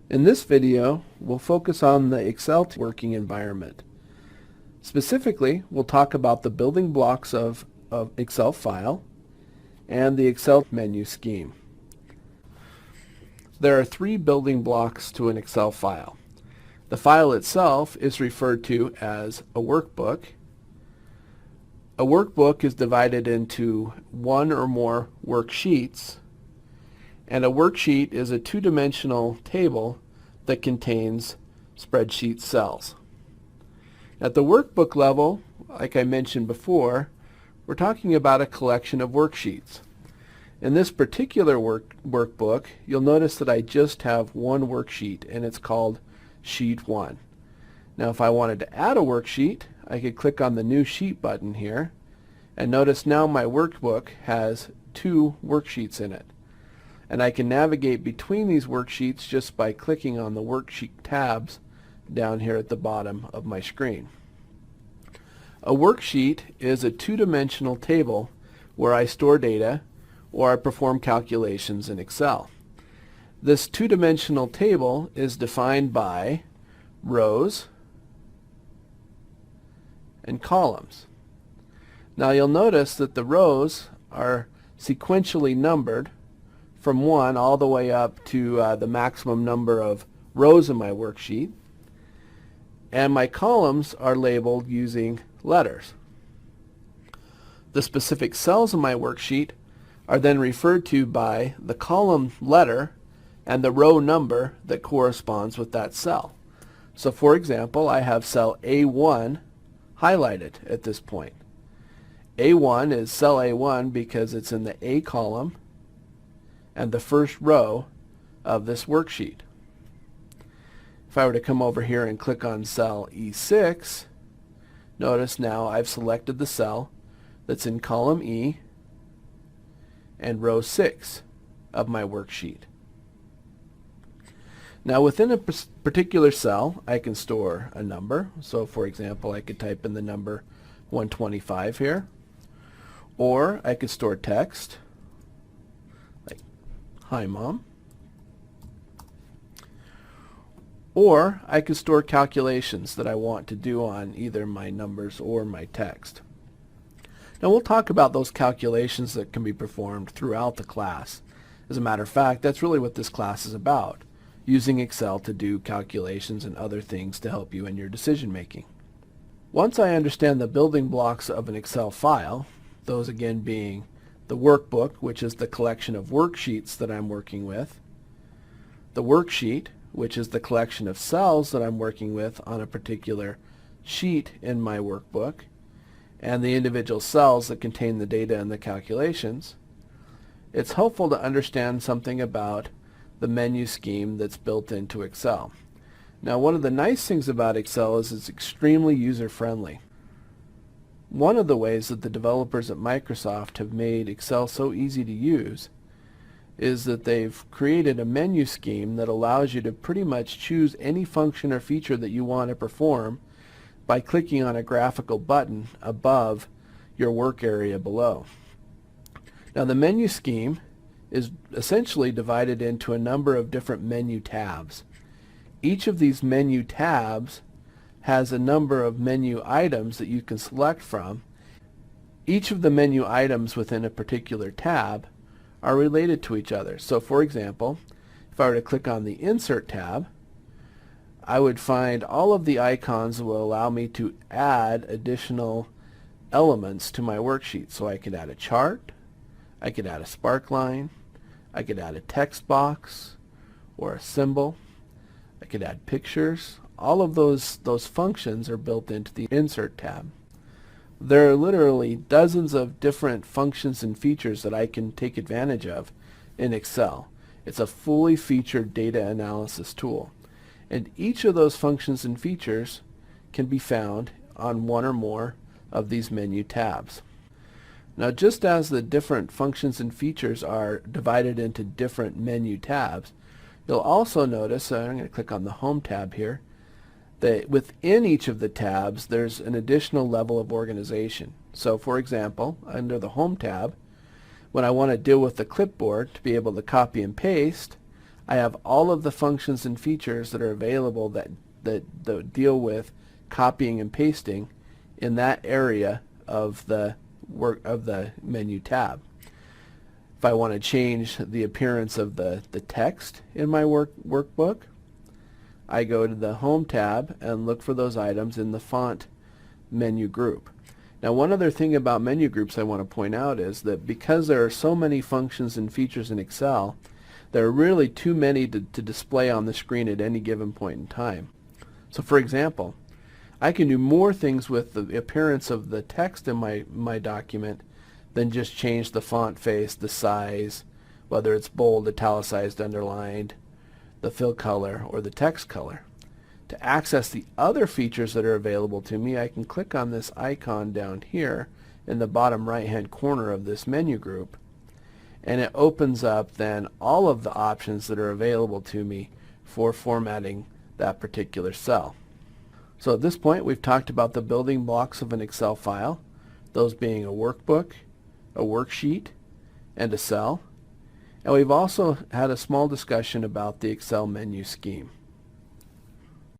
In this video, we'll focus on the Excel working environment. Specifically, we'll talk about the building blocks of Excel file and the Excel menu scheme. There are three building blocks to an Excel file. The file itself is referred to as a workbook. A workbook is divided into one or more worksheets, and a worksheet is a two-dimensional table that contains spreadsheet cells. At the workbook level, like I mentioned before, we're talking about a collection of worksheets. In this particular workbook, you'll notice that I just have one worksheet, and it's called Sheet 1. Now, if I wanted to add a worksheet, I could click on the New Sheet button here, and notice now my workbook has two worksheets in it. And I can navigate between these worksheets just by clicking on the worksheet tabs down here at the bottom of my screen. A worksheet is a two-dimensional table where I store data or I perform calculations in Excel. This two-dimensional table is defined by rows and columns. Now you'll notice that the rows are sequentially numbered from 1 all the way up to the maximum number of rows in my worksheet, and my columns are labeled using letters. The specific cells in my worksheet are then referred to by the column letter and the row number that corresponds with that cell. So for example, I have cell A1 highlighted at this point. A1 is cell A1 because it's in the A column and the first row of this worksheet. If I were to come over here and click on cell E6, notice now I've selected the cell that's in column E and row 6 of my worksheet. Now within a particular cell, I can store a number. So for example, I could type in the number 125 here, or I could store text like "Hi Mom," or I could store calculations that I want to do on either my numbers or my text. Now we'll talk about those calculations that can be performed throughout the class. As a matter of fact, that's really what this class is about, using Excel to do calculations and other things to help you in your decision making. Once I understand the building blocks of an Excel file, those again being the workbook, which is the collection of worksheets that I'm working with, the worksheet, which is the collection of cells that I'm working with on a particular sheet in my workbook, and the individual cells that contain the data and the calculations, it's helpful to understand something about the menu scheme that's built into Excel. Now, one of the nice things about Excel is it's extremely user-friendly. One of the ways that the developers at Microsoft have made Excel so easy to use is that they've created a menu scheme that allows you to pretty much choose any function or feature that you want to perform by clicking on a graphical button above your work area below. Now the menu scheme is essentially divided into a number of different menu tabs. Each of these menu tabs has a number of menu items that you can select from. Each of the menu items within a particular tab are related to each other. So for example, if I were to click on the Insert tab, I would find all of the icons that will allow me to add additional elements to my worksheet. So I could add a chart, I could add a sparkline, I could add a text box or a symbol, I could add pictures. All of those functions are built into the Insert tab. There are literally dozens of different functions and features that I can take advantage of in Excel. It's a fully featured data analysis tool, and each of those functions and features can be found on one or more of these menu tabs. Now, just as the different functions and features are divided into different menu tabs, you'll also notice, I'm going to click on the Home tab here, that within each of the tabs there's an additional level of organization. So for example, under the Home tab, when I want to deal with the clipboard to be able to copy and paste, I have all of the functions and features that are available that deal with copying and pasting in that area of the menu tab. If I want to change the appearance of the text in my workbook, I go to the Home tab and look for those items in the Font menu group. Now, one other thing about menu groups I want to point out is that because there are so many functions and features in Excel, there are really too many to display on the screen at any given point in time. So for example, I can do more things with the appearance of the text in my document than just change the font face, the size, whether it's bold, italicized, underlined, the fill color, or the text color. To access the other features that are available to me, I can click on this icon down here in the bottom right hand corner of this menu group, and it opens up then all of the options that are available to me for formatting that particular cell. So at this point, we've talked about the building blocks of an Excel file, those being a workbook, a worksheet, and a cell. And we've also had a small discussion about the Excel menu scheme.